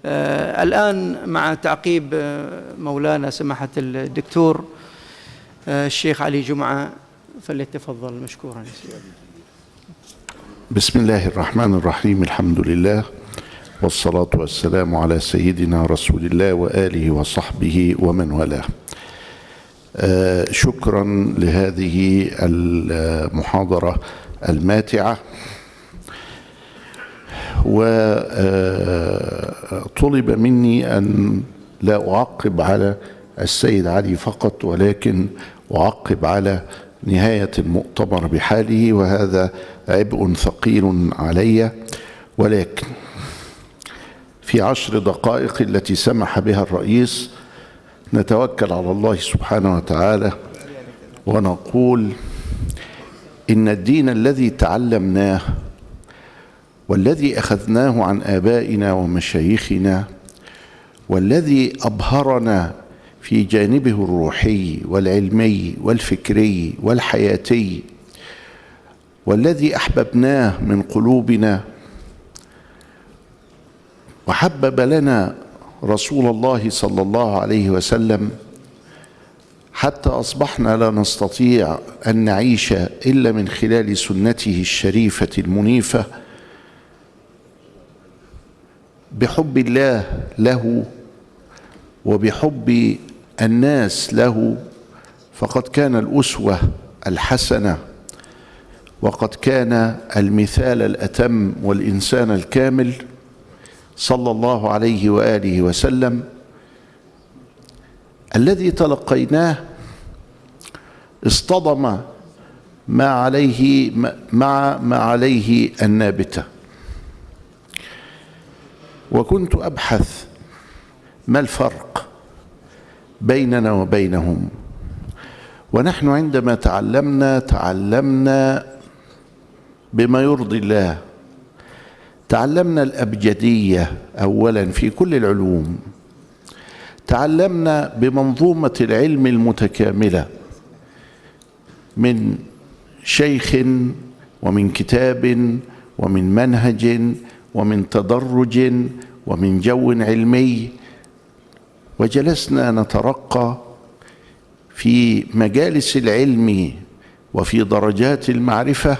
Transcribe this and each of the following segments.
الآن مع تعقيب مولانا سماحة الدكتور الشيخ علي جمعة، فليتفضل مشكورا. بسم الله الرحمن الرحيم. الحمد لله والصلاة والسلام على سيدنا رسول الله وآله وصحبه ومن والاه. شكرا لهذه المحاضرة الماتعة. وطلب مني أن لا أعقب على السيد علي فقط، ولكن أعقب على نهاية المؤتمر بحاله، وهذا عبء ثقيل علي. ولكن في 10 دقائق التي سمح بها الرئيس نتوكل على الله سبحانه وتعالى ونقول إن الدين الذي تعلمناه والذي أخذناه عن آبائنا ومشايخنا والذي أبهرنا في جانبه الروحي والعلمي والفكري والحياتي والذي أحببناه من قلوبنا وحبب لنا رسول الله صلى الله عليه وسلم حتى أصبحنا لا نستطيع أن نعيش إلا من خلال سنته الشريفة المنيفة، بحب الله له وبحب الناس له، فقد كان الأسوة الحسنة وقد كان المثال الأتم والإنسان الكامل صلى الله عليه وآله وسلم، الذي تلقيناه اصطدم ما عليه النابتة. وكنت أبحث ما الفرق بيننا وبينهم، ونحن عندما تعلمنا بما يرضي الله. تعلمنا الأبجدية أولا في كل العلوم، تعلمنا بمنظومة العلم المتكاملة من شيخ ومن كتاب ومن منهج ومن تدرج ومن جو علمي، وجلسنا نترقى في مجالس العلم وفي درجات المعرفة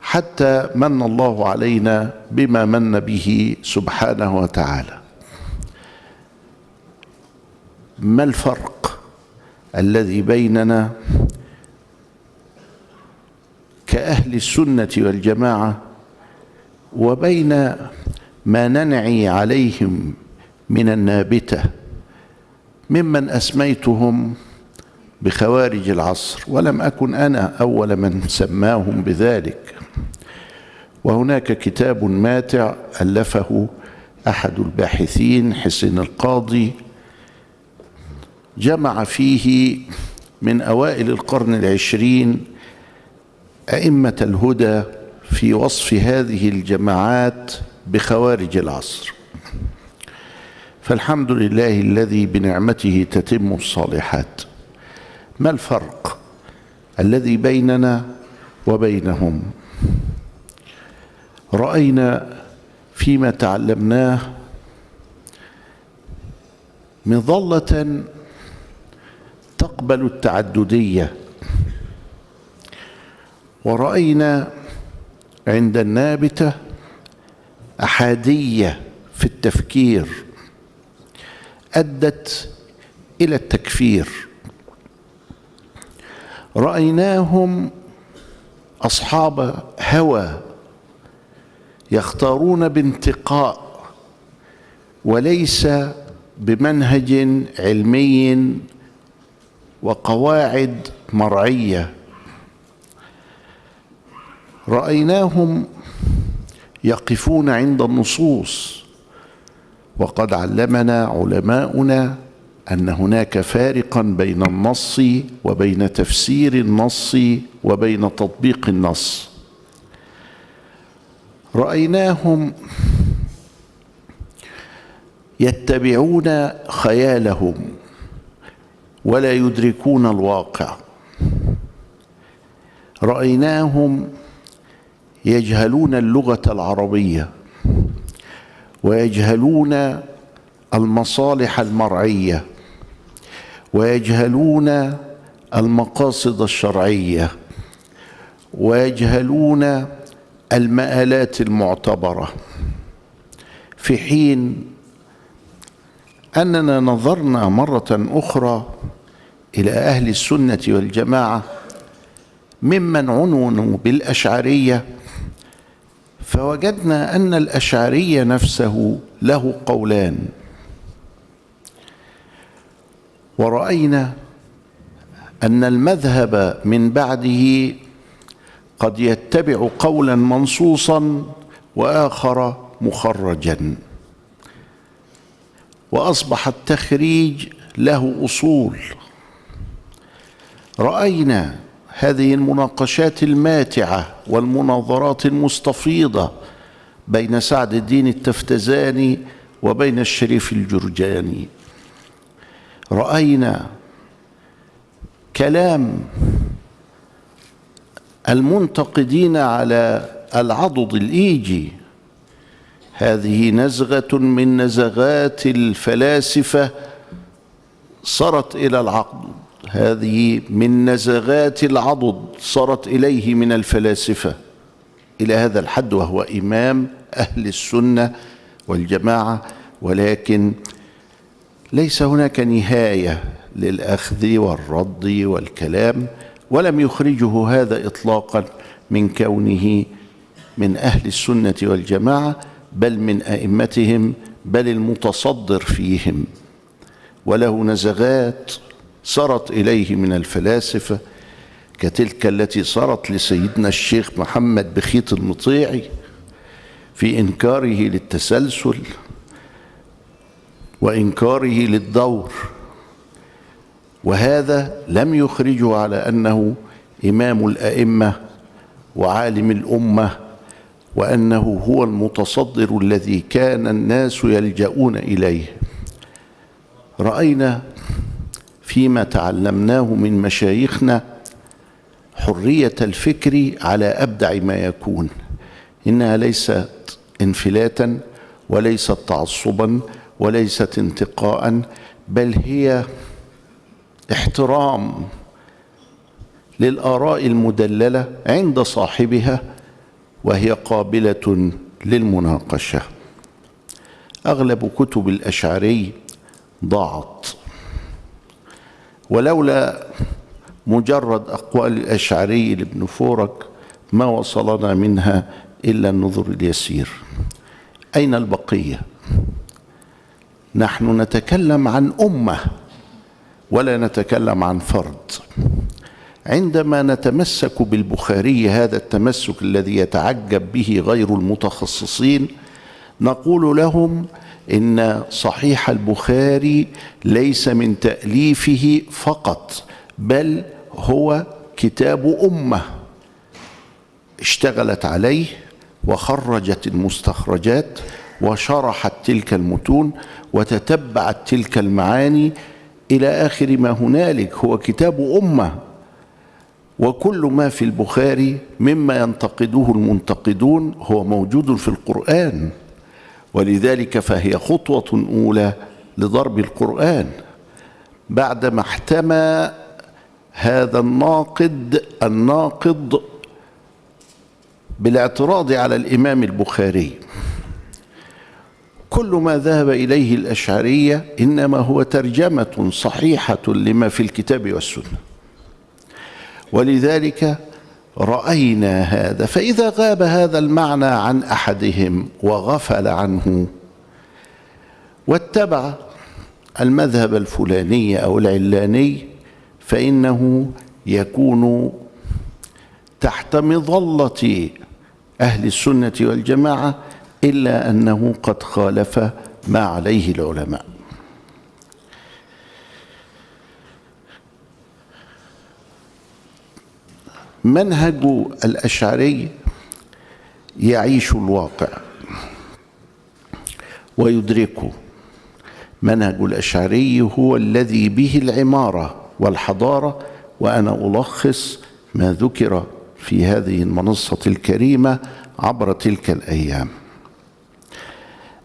حتى من الله علينا بما من به سبحانه وتعالى. ما الفرق الذي بيننا كأهل السنة والجماعة وبين ما ننعي عليهم من النابتة ممن أسميتهم بخوارج العصر، ولم أكن أنا أول من سماهم بذلك؟ وهناك كتاب ماتع ألفه أحد الباحثين حسين القاضي، جمع فيه من أوائل القرن العشرين أئمة الهدى في وصف هذه الجماعات بخوارج العصر. فالحمد لله الذي بنعمته تتم الصالحات. ما الفرق الذي بيننا وبينهم؟ رأينا فيما تعلمناه مظلة تقبل التعددية، ورأينا عند النابتة أحادية في التفكير أدت إلى التكفير. رأيناهم أصحاب هوى يختارون بانتقاء وليس بمنهج علمي وقواعد مرعية. رأيناهم يقفون عند النصوص، وقد علمنا علماؤنا أن هناك فارقا بين النص وبين تفسير النص وبين تطبيق النص. رأيناهم يتبعون خيالهم ولا يدركون الواقع. رأيناهم يجهلون اللغة العربية ويجهلون المصالح المرعية، ويجهلون المقاصد الشرعية، ويجهلون المآلات المعتبرة، في حين أننا نظرنا مرة أخرى إلى أهل السنة والجماعة ممن عنونوا بالأشعرية، فوجدنا أن الأشعري نفسه له قولان، ورأينا أن المذهب من بعده قد يتبع قولا منصوصا وآخر مخرجا، وأصبح التخريج له أصول. رأينا هذه المناقشات الماتعة والمناظرات المستفيضة بين سعد الدين التفتزاني وبين الشريف الجرجاني. رأينا كلام المنتقدين على العضد الإيجي، هذه نزغة من نزغات الفلاسفة صارت إلى العضد، هذه من نزغات العضد صارت إليه من الفلاسفة، إلى هذا الحد، وهو إمام أهل السنة والجماعة. ولكن ليس هناك نهاية للأخذ والرد والكلام، ولم يخرجه هذا إطلاقا من كونه من أهل السنة والجماعة، بل من أئمتهم، بل المتصدر فيهم، وله نزغات صارت إليه من الفلاسفة كتلك التي صارت لسيدنا الشيخ محمد بخيت المطيعي في إنكاره للتسلسل وإنكاره للدور، وهذا لم يخرجه على أنه إمام الأئمة وعالم الأمة، وأنه هو المتصدر الذي كان الناس يلجؤون إليه. رأينا فيما تعلمناه من مشايخنا حرية الفكر على أبدع ما يكون، إنها ليست انفلاتا وليست تعصبا وليست انتقاء، بل هي احترام للآراء المدللة عند صاحبها، وهي قابلة للمناقشة. أغلب كتب الأشعري ضاعت، ولولا مجرد أقوال الأشعري لابن فورك ما وصلنا منها إلا النظر اليسير. أين البقية؟ نحن نتكلم عن أمة ولا نتكلم عن فرد. عندما نتمسك بالبخاري هذا التمسك الذي يتعجب به غير المتخصصين، نقول لهم إن صحيح البخاري ليس من تأليفه فقط، بل هو كتاب أمة اشتغلت عليه وخرجت المستخرجات وشرحت تلك المتون وتتبعت تلك المعاني إلى آخر ما هنالك. هو كتاب أمة، وكل ما في البخاري مما ينتقده المنتقدون هو موجود في القرآن، ولذلك فهي خطوة أولى لضرب القرآن. بعدما احتمى هذا الناقد بالاعتراض على الإمام البخاري، كل ما ذهب إليه الأشعرية إنما هو ترجمة صحيحة لما في الكتاب والسنة، ولذلك رأينا هذا. فإذا غاب هذا المعنى عن أحدهم وغفل عنه واتبع المذهب الفلاني أو العلاني، فإنه يكون تحت مظلة أهل السنة والجماعة، إلا أنه قد خالف ما عليه العلماء. منهج الأشعري يعيش الواقع ويدركه. منهج الأشعري هو الذي به العمارة والحضارة، وأنا ألخص ما ذكر في هذه المنصة الكريمة عبر تلك الأيام.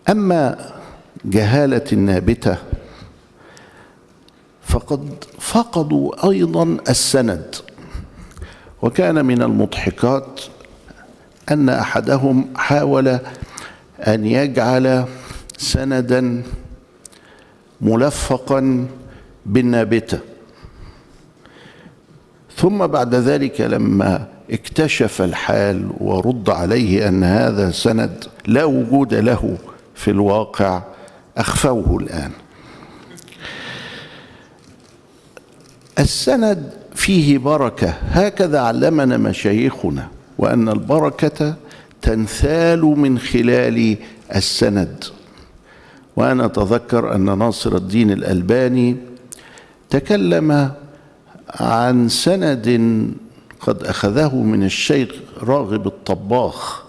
أما جهالة النابتة فقد فقدوا أيضا السند. وكان من المضحكات أن أحدهم حاول أن يجعل سندا ملفقا بالنابتة، ثم بعد ذلك لما اكتشف الحال ورد عليه أن هذا سند لا وجود له في الواقع أخفوه الآن. السند فيه بركة، هكذا علمنا مشايخنا، وأن البركة تنثال من خلال السند. وأنا أتذكر أن ناصر الدين الألباني تكلم عن سند قد أخذه من الشيخ راغب الطباخ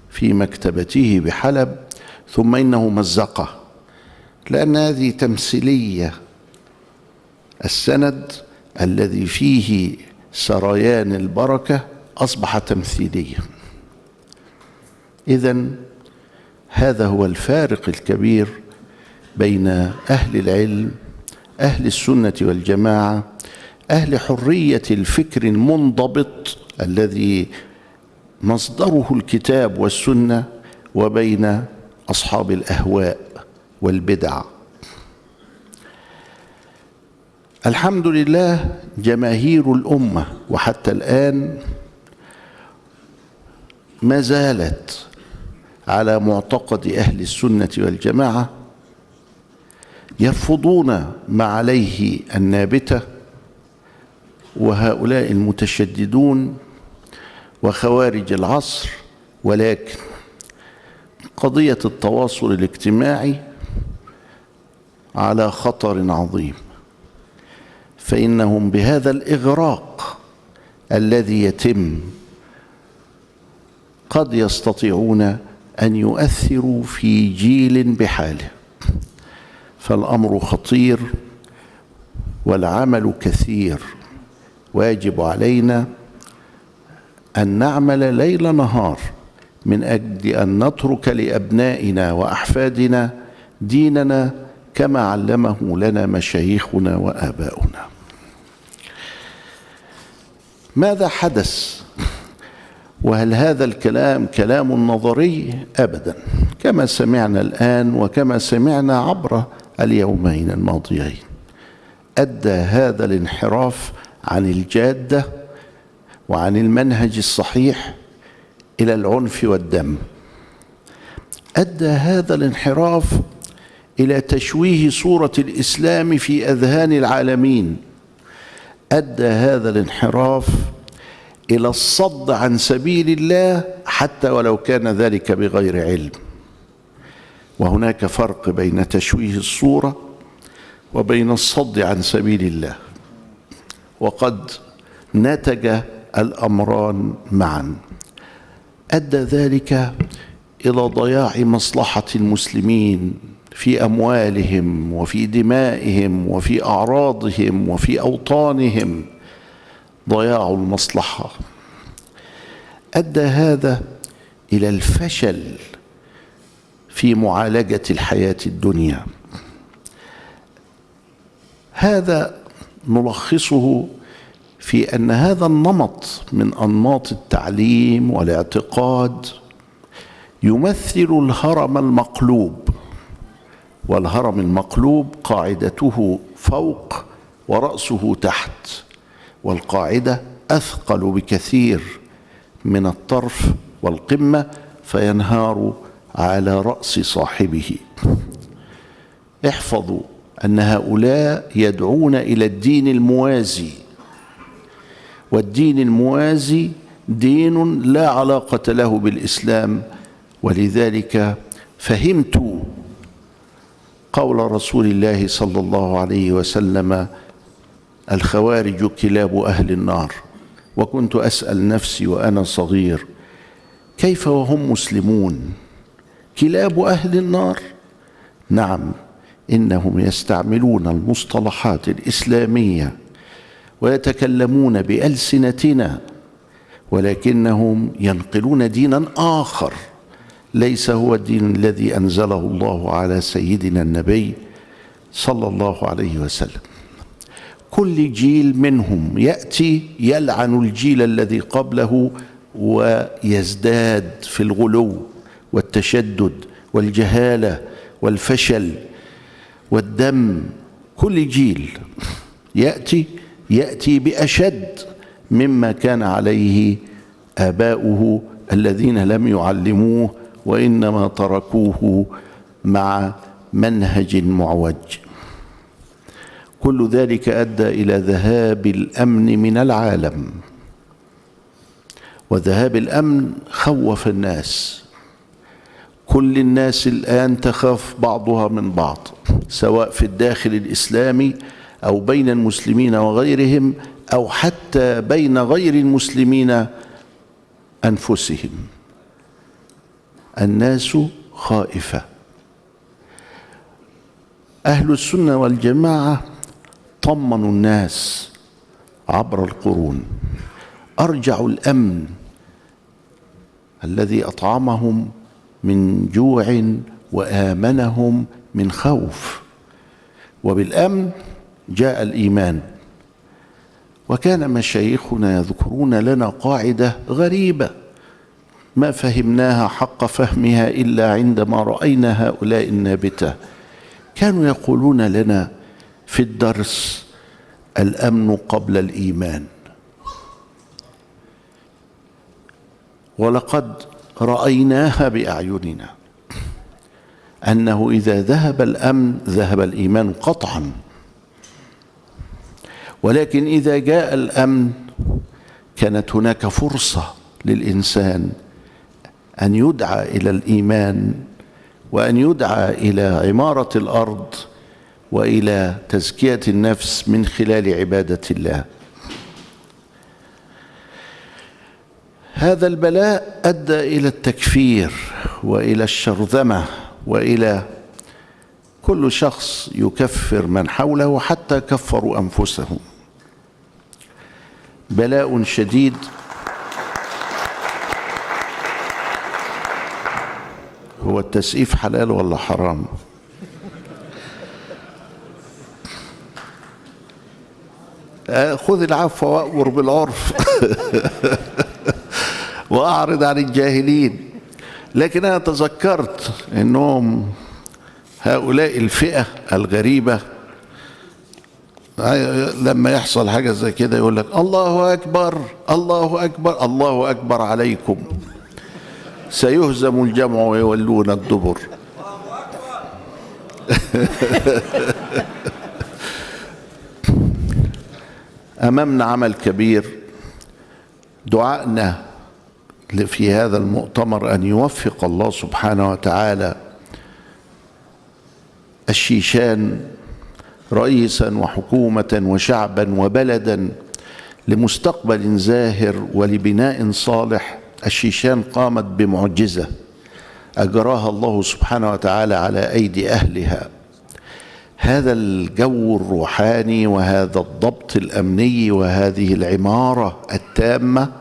في مكتبته بحلب، ثم إنه مزقه، لأن هذه تمثيلية. السند الذي فيه سريان البركة أصبح تمثيليا. إذن هذا هو الفارق الكبير بين أهل العلم، أهل السنة والجماعة، أهل حرية الفكر المنضبط الذي مصدره الكتاب والسنة، وبين أصحاب الأهواء والبدع. الحمد لله جماهير الأمة وحتى الآن ما زالت على معتقد أهل السنة والجماعة، يرفضون ما عليه النابتة وهؤلاء المتشددون وخوارج العصر. ولكن قضية التواصل الاجتماعي على خطر عظيم، فإنهم بهذا الإغراق الذي يتم قد يستطيعون أن يؤثروا في جيل بحاله. فالأمر خطير والعمل كثير، واجب علينا أن نعمل ليل نهار من أجل أن نترك لأبنائنا وأحفادنا ديننا كما علمه لنا مشايخنا وآباؤنا. ماذا حدث؟ وهل هذا الكلام كلام نظري؟ أبدا، كما سمعنا الآن وكما سمعنا عبر اليومين الماضيين. أدى هذا الانحراف عن الجادة وعن المنهج الصحيح إلى العنف والدم. أدى هذا الانحراف إلى تشويه صورة الإسلام في أذهان العالمين. أدى هذا الانحراف إلى الصد عن سبيل الله حتى ولو كان ذلك بغير علم. وهناك فرق بين تشويه الصورة وبين الصد عن سبيل الله، وقد نتج الأمران معا. أدى ذلك إلى ضياع مصلحة المسلمين في أموالهم وفي دمائهم وفي أعراضهم وفي أوطانهم، ضياع المصلحة. أدى هذا إلى الفشل في معالجة الحياة الدنيا. هذا نلخصه في أن هذا النمط من أنماط التعليم والاعتقاد يمثل الهرم المقلوب، والهرم المقلوب قاعدته فوق ورأسه تحت، والقاعدة أثقل بكثير من الطرف والقمة، فينهار على رأس صاحبه. احفظوا أن هؤلاء يدعون إلى الدين الموازي، والدين الموازي دين لا علاقة له بالإسلام. ولذلك فهمت قول رسول الله صلى الله عليه وسلم: الخوارج كلاب أهل النار. وكنت أسأل نفسي وأنا صغير: كيف وهم مسلمون كلاب أهل النار؟ نعم، إنهم يستعملون المصطلحات الإسلامية ويتكلمون بألسنتنا، ولكنهم ينقلون دينا آخر ليس هو الدين الذي أنزله الله على سيدنا النبي صلى الله عليه وسلم. كل جيل منهم يأتي يلعن الجيل الذي قبله ويزداد في الغلو والتشدد والجهالة والفشل والدم. كل جيل يأتي بأشد مما كان عليه آباؤه الذين لم يعلموه وإنما تركوه مع منهج معوج. كل ذلك أدى إلى ذهاب الأمن من العالم، وذهاب الأمن خوف الناس. كل الناس الآن تخاف بعضها من بعض، سواء في الداخل الإسلامي أو بين المسلمين وغيرهم، أو حتى بين غير المسلمين أنفسهم. الناس خائفة. أهل السنة والجماعة طمنوا الناس عبر القرون، أرجعوا الأمن الذي أطعمهم من جوع وآمنهم من خوف، وبالأمن جاء الإيمان. وكان مشايخنا يذكرون لنا قاعدة غريبة ما فهمناها حق فهمها إلا عندما رأينا هؤلاء النابتة. كانوا يقولون لنا في الدرس: الأمن قبل الإيمان. ولقد رأيناها بأعيننا أنه إذا ذهب الأمن ذهب الإيمان قطعا. ولكن إذا جاء الأمن كانت هناك فرصة للإنسان أن يدعى إلى الإيمان، وأن يدعى إلى عمارة الأرض وإلى تزكية النفس من خلال عبادة الله. هذا البلاء أدى إلى التكفير وإلى الشرذمة وإلى كل شخص يكفر من حوله، حتى كفروا أنفسهم. بلاء شديد. هو التسقيف حلال ولا حرام؟ خذ العفو وأمر بالعرف وأعرض عن الجاهلين. لكن أنا تذكرت أنهم هؤلاء الفئة الغريبة لما يحصل حاجة زي كده يقول لك: الله أكبر الله أكبر الله أكبر عليكم، سيهزم الجمع ويولون الدبر. أمامنا عمل كبير. دعائنا في هذا المؤتمر أن يوفق الله سبحانه وتعالى الشيشان رئيسا وحكومة وشعبا وبلدا لمستقبل زاهر ولبناء صالح. الشيشان قامت بمعجزة أجراها الله سبحانه وتعالى على أيدي أهلها. هذا الجو الروحاني وهذا الضبط الأمني وهذه العمارة التامة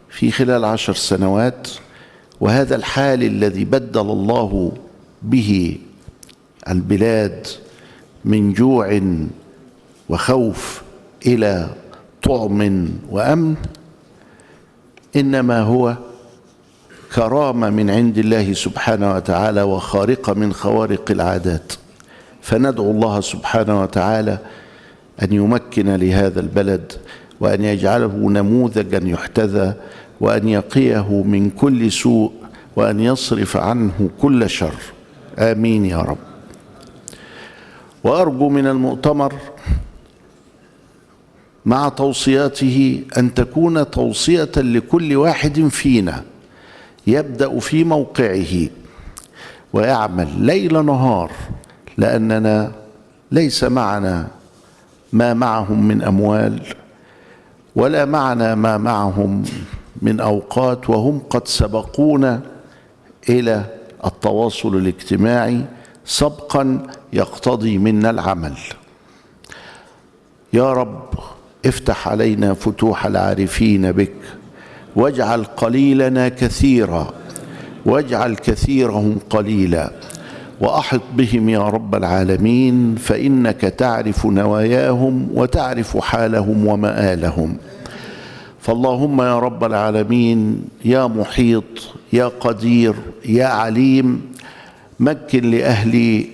في خلال 10 سنوات، وهذا الحال الذي بدل الله به البلاد من جوع وخوف إلى طعم وأمن، إنما هو كرامة من عند الله سبحانه وتعالى وخارقة من خوارق العادات. فندعو الله سبحانه وتعالى أن يمكن لهذا البلد، وأن يجعله نموذجا يحتذى، وأن يقيه من كل سوء، وأن يصرف عنه كل شر. آمين يا رب. وأرجو من المؤتمر مع توصياته أن تكون توصية لكل واحد فينا يبدأ في موقعه ويعمل ليل نهار، لأننا ليس معنا ما معهم من أموال، ولا معنا ما معهم من أوقات، وهم قد سبقونا إلى التواصل الاجتماعي سبقا يقتضي منا العمل. يا رب افتح علينا فتوح العارفين بك، واجعل قليلنا كثيرا، واجعل كثيرهم قليلا، وأحط بهم يا رب العالمين، فإنك تعرف نواياهم وتعرف حالهم ومآلهم. فاللهم يا رب العالمين يا محيط يا قدير يا عليم، مكن لأهل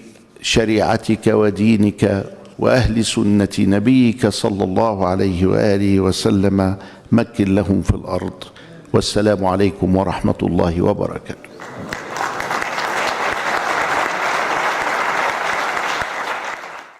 شريعتك ودينك وأهل سنة نبيك صلى الله عليه وآله وسلم، مكن لهم في الأرض. والسلام عليكم ورحمة الله وبركاته.